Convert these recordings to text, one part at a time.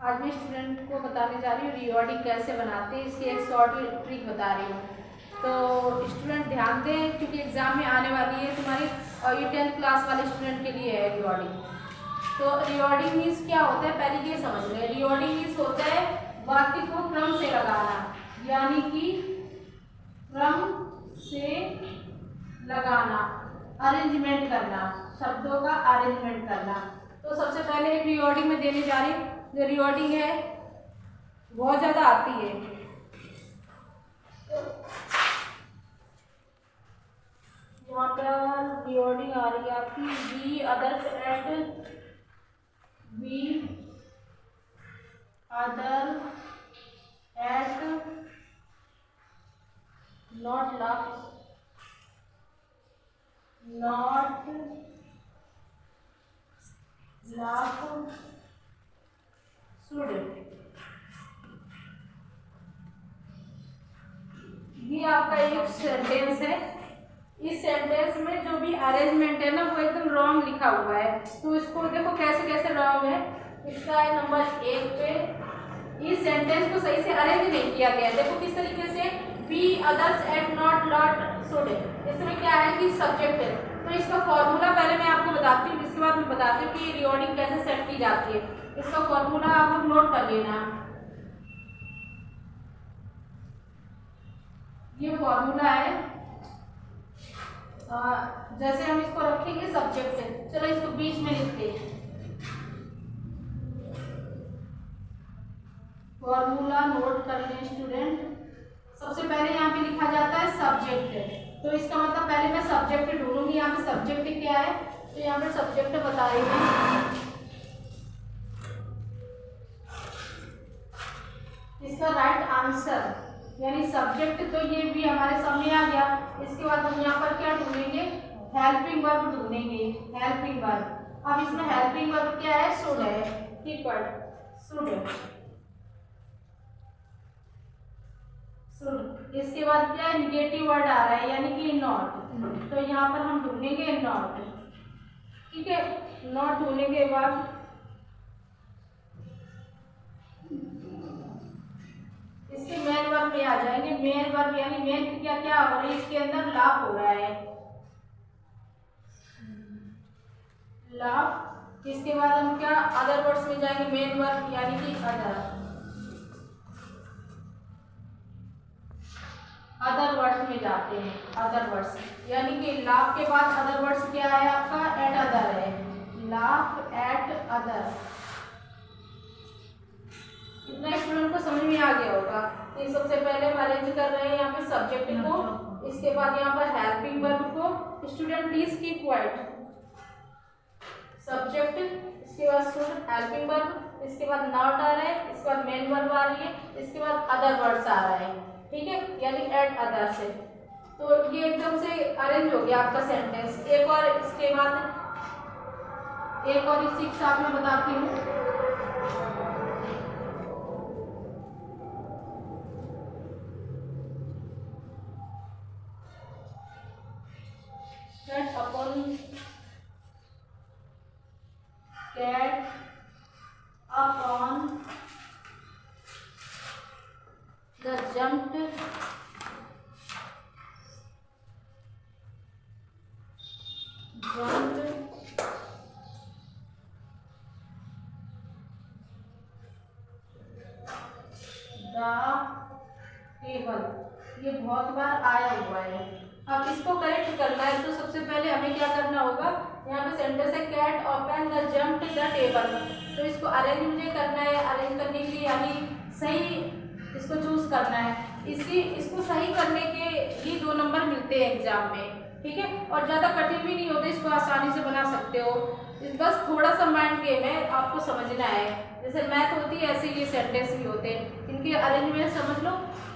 आज मैं स्टूडेंट को बताने जा रही हूँ रिवॉर्डिंग कैसे बनाते हैं, इसकी एक शॉर्ट ट्रिक बता रही हूँ। तो स्टूडेंट ध्यान दें क्योंकि एग्जाम में आने वाली है तुम्हारी, और ये 10th क्लास वाले स्टूडेंट के लिए है रिवॉर्डिंग। तो रिवॉर्डिंग मीन्स क्या होता है, पहले ये समझ लें। रिवॉर्डिंग मीन्स होता है वाक्य को क्रम से लगाना, यानी कि क्रम से लगाना, अरेंजमेंट करना, शब्दों का अरेंजमेंट करना। तो सबसे पहले एक रिवॉर्डिंग में देने जा रही हूँ। जो रिवॉर्डिंग है बहुत ज़्यादा आती है, यहाँ पर रिवॉर्डिंग आ रही है आपकी B other at not laugh should. ये आपका एक सेंटेंस है। इस सेंटेंस में जो भी अरेंजमेंट है ना वो एकदम रॉन्ग लिखा हुआ है। तो इसको देखो कैसे कैसे रॉन्ग है। इसका है नंबर 1 पे इस सेंटेंस को सही से अरेंज नहीं किया गया है। देखो किस तरीके से, be others and not lot should. इसमें क्या है कि सब्जेक्ट है। तो इसका फॉर्मूला पहले मैं आपको बताती हूँ, इसके बाद मैं बताती हूँ कि रिवॉर्डिंग कैसे सेट की जाती है। इसका फॉर्मूला आप लोग नोट कर लेना। ये फॉर्मूला है, जैसे हम इसको रखेंगे सब्जेक्ट है। चलो इसको बीच में लिखते हैं। फॉर्मूला नोट कर लें स्टूडेंट। सबसे पहले यहाँ पे लिखा जाता है सब्जेक्ट है। तो इसका मतलब पहले मैं सब्जेक्ट ढूंढूंगी। यहाँ पे सब्जेक्ट क्या है, तो यहाँ पे सब्जेक्ट बताएंगे इसका राइट आंसर, यानी सब्जेक्ट तो ये भी हमारे सामने आ गया। इसके बाद हम यहाँ पर क्या ढूंढेंगे, हेल्पिंग वर्ब ढूंढेंगे। हेल्पिंग वर्ब, अब इसमें हेल्पिंग वर्ब क्या है, शुड है। ठीक है, शुड। इसके बाद क्या है, निगेटिव वर्ड आ रहा है यानी कि नॉट। तो यहाँ पर हम ढूंढेंगे नॉट। ठीक है, नॉट ढूंढने के बाद इसके मेन वर्ब में आ जाएंगे। मेन वर्ब यानी मेन क्रिया क्या हो रही है, इसके अंदर लाभ हो रहा है, लाभ। इसके बाद हम क्या अदर वर्ड्स में जाएंगे, मेन वर्ब यानी कि अदर वर्ड्स में जाते हैं। अदर वर्ड्स यानी कि लाभ के बाद अदर वर्ड्स क्या है आपका, एट अदर है। लाभ एट अदर। इतना स्टूडेंट को समझ में आ गया होगा। तो सबसे पहले हम अरेंज कर रहे हैं यहाँ पे सब्जेक्ट को, इसके बाद यहाँ पर हेल्पिंग वर्ब को। Student please keep quiet. Subject, इसके बाद शुड, हेल्पिंग वर्ब, इसके बाद नॉट आ रहा है, इसके बाद मेन वर्ब आ रही है, इसके बाद अदर वर्ड्स आ रहा है। ठीक है, यानी एट अदर से। तो ये एकदम से अरेंज हो गया आपका सेंटेंस। एक और इसके बाद एक और इसी के साथ में बताती हूँ। Cat upon the jumped table. ये बहुत बार आया हुआ है। अब इसको करेक्ट करना है तो सबसे पहले हमें क्या करना होगा, यहाँ पे सेंटेंस है cat open the jumped the table. तो इसको अरेंज मुझे करना है। अरेंज करने के लिए यानी सही इसको चूज करना है। इसको सही करने के ही 2 नंबर मिलते हैं एग्जाम में। ठीक है, और ज़्यादा कठिन भी नहीं होते, इसको आसानी से बना सकते हो। बस थोड़ा सा माइंड गेम है, आपको समझना है। जैसे मैथ होती है ऐसे ये सेंटेंस भी होते हैं। इनके अरेंजमेंट समझ लो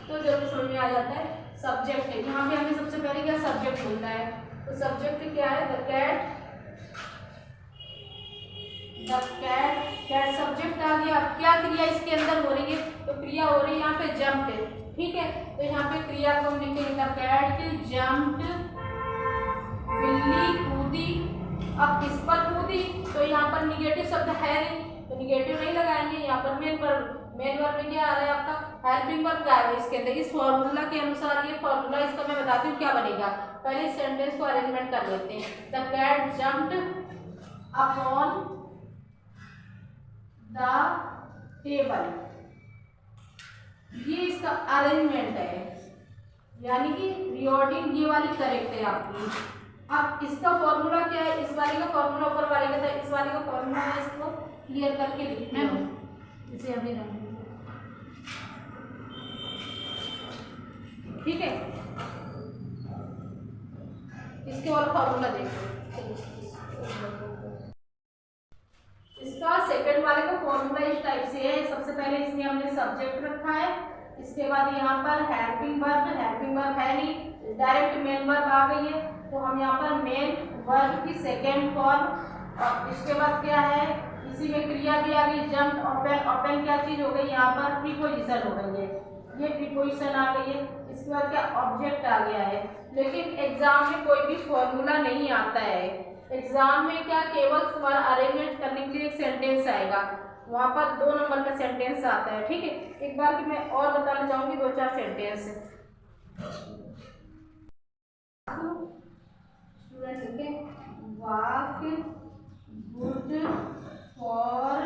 तो जरूर समझ में आ जाता है। सब्जेक्ट है, यहाँ पे हमें सबसे पहले क्या सब्जेक्ट होता है। तो सब्जेक्ट क्या है, द कैट। कैट सब्जेक्ट आ गया। अब क्या क्रिया इसके अंदर हो रही है, तो क्रिया हो रही है यहाँ पे जंप्ड। ठीक है, तो यहाँ पे क्रिया को हम लिखेंगे द कैट जंप्ड, बिल्ली कूदी। अब किस पर कूदी, तो यहाँ पर निगेटिव शब्द है नहीं तो निगेटिव नहीं लगाएंगे, यहाँ पर मेन मेन वर्ब में क्या आ रहा है आपका, हेल्पिंग वर्ब क्या है इसके अंदर। इस फॉर्मूला के अनुसार, ये फॉर्मूला इसका मैं बताती हूँ क्या बनेगा। पहले इस सेंटेंस को अरेंजमेंट कर लेते हैं। The cat jumped upon the table, ये इसका अरेंजमेंट है, यानी कि रिऑर्डिंग ये वाली करेक्ट है आपकी। अब इसका फॉर्मूला क्या है, इस वाले का फॉर्मूला ऊपर वाले का था, इस वाले का फॉर्मूला है, इसको क्लियर करके लिखते हैं इसे अभी रंग, ठीक है। इसके वाला फॉर्मूला देखो, इसका सेकंड वाले का फॉर्मूला इस टाइप से है। सबसे पहले इसमें हमने सब्जेक्ट रखा है, इसके बाद यहाँ पर हेल्पिंग वर्ब है नहीं, डायरेक्ट मेन वर्ब आ गई है, तो हम यहाँ पर मेन वर्ब की सेकेंड फॉर्म, और इसके बाद क्या है, इसी में क्रिया भी आ गई, जंप, ओपन क्या चीज हो गई, यहाँ पर प्रीपोजिशन हो गई है, ये प्रीपोजिशन आ गई है। इसके बाद क्या, ऑब्जेक्ट आ गया है। लेकिन एग्जाम में कोई भी फॉर्मूला नहीं आता है, एग्जाम में क्या, केवल तुम्हारा अरेंजमेंट करने के लिए एक सेंटेंस आएगा, वहाँ पर 2 नंबर का सेंटेंस आता है, ठीक है। एक बार कि मैं और बताना चाहूँगी 2-4 सेंटेंस। स्टूडेंट लिखे, walk good for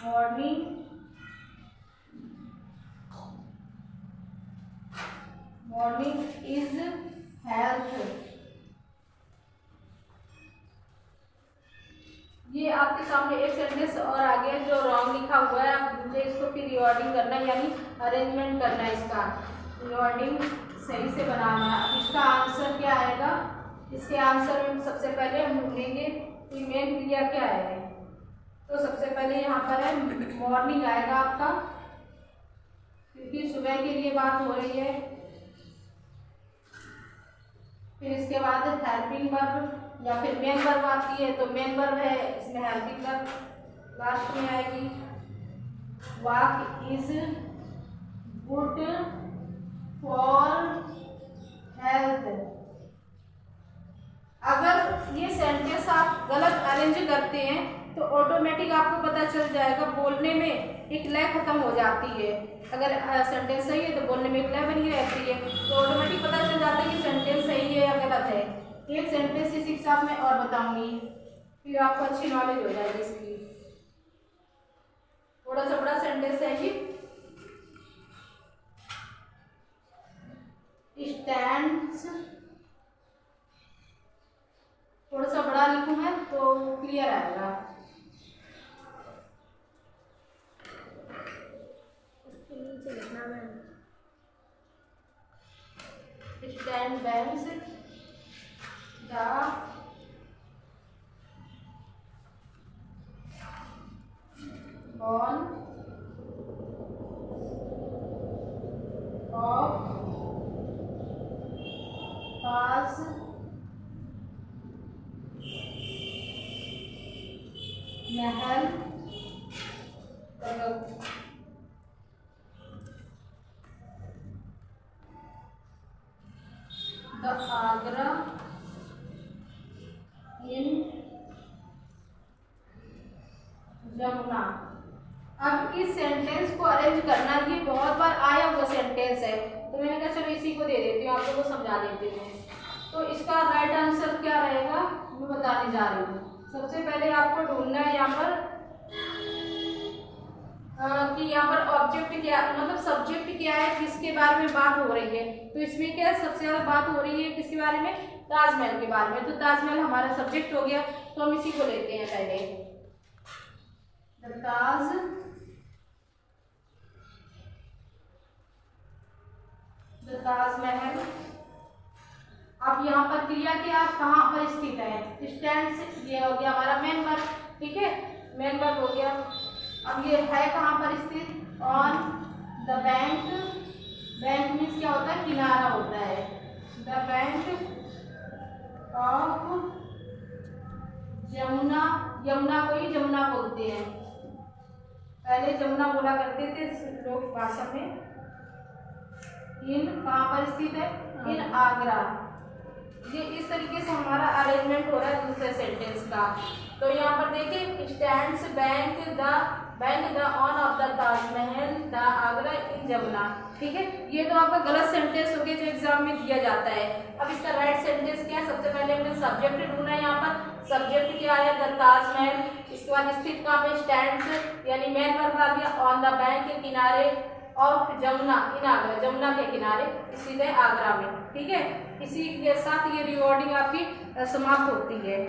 morning, morning is health. ये आपके सामने एक सेंटेंस और आ गया जो रॉन्ग लिखा हुआ है, आप मुझे इसको फिर रिवॉर्डिंग करना है, यानी अरेंजमेंट करना है, इसका रिवॉर्डिंग सही से बनाना है। अब इसका आंसर क्या आएगा, इसके आंसर में सबसे पहले हम ढूंढेंगे कि मेन क्रिया क्या है। तो सबसे पहले यहाँ पर है मॉर्निंग आएगा आपका, क्योंकि सुबह के लिए बात हो रही है। फिर इसके बाद हेल्पिंग वर्ब या फिर मेन वर्ब आती है, तो मेन वर्ब है, इसमें हेल्पिंग वर्ब लास्ट में आएगी। Walk is good for health. अगर ये सेंटेंस आप गलत अरेंज करते हैं तो ऑटोमेटिक आपको पता चल जाएगा, बोलने में एक लय खत्म हो जाती है। अगर सेंटेंस सही है तो बोलने में एक लय बनी रहती है, तो ऑटोमेटिक पता चल जाता है कि सेंटेंस सही है या गलत है। एक सेंटेंस इसी के साथ मैं और बताऊंगी, फिर आपको अच्छी नॉलेज हो जाएगी इसकी। थोड़ा सा बड़ा सेंटेंस है ये, स्टैंड्स, थोड़ा सा बड़ा लिखूं मैं तो क्लियर आएगा। Stand banks the Bon of pass Mahal the Agra in Jamuna. अब इस सेंटेंस को अरेंज करना, ये बहुत बार आया हुआ सेंटेंस है, तो मैंने कहा चलो इसी को दे देती हूँ, आप लोगों को समझा देती हूँ। तो इसका राइट आंसर क्या रहेगा मैं बताने जा रही हूँ। सबसे पहले आपको ढूंढना है यहाँ पर कि यहाँ पर ऑब्जेक्ट क्या, मतलब सब्जेक्ट क्या है, किसके बारे में बात हो रही है। तो इसमें क्या सबसे ज्यादा बात हो रही है किसके बारे में, ताजमहल के बारे में। तो ताजमहल हमारा सब्जेक्ट हो गया, तो हम इसी को लेते हैं पहले, ताजमहल। अब यहाँ पर क्रिया क्या कहाँ पर स्थित है, स्टैंड से, ये हो गया हमारा मेन वर्ब, ठीक है, मेन वर्ब हो गया। अब ये है कहाँ पर स्थित, on the bank, bank means क्या होता है, किनारा होता है, the bank of Jamuna, Yamuna को ही जमुना बोलते हैं, पहले जमुना बोला करते थे लोग भाषा में। इन कहाँ पर स्थित है, इन आगरा, ये इस तरीके से हमारा अरेंजमेंट हो रहा है दूसरे सेंटेंस का। तो यहाँ पर देखिए stands bank the on of the Taj Mahal the Agra in Jamuna. ठीक है, ये तो आपका गलत सेंटेंस हो गया जो एग्जाम में दिया जाता है। अब इसका राइट सेंटेंस क्या है? सबसे पहले हमने सब्जेक्ट ढूंढना है। यहाँ पर सब्जेक्ट क्या है? द ताजमहल। इसके बाद स्थित कहाँ पे? स्टैंड्स यानी मेन वर्ब आ गया, ऑन द बैंक के किनारे, और जमुना इन आगरा, जमुना के किनारे स्थित है आगरा में। ठीक है, इसी के साथ ये रिकॉर्डिंग आपकी समाप्त होती है।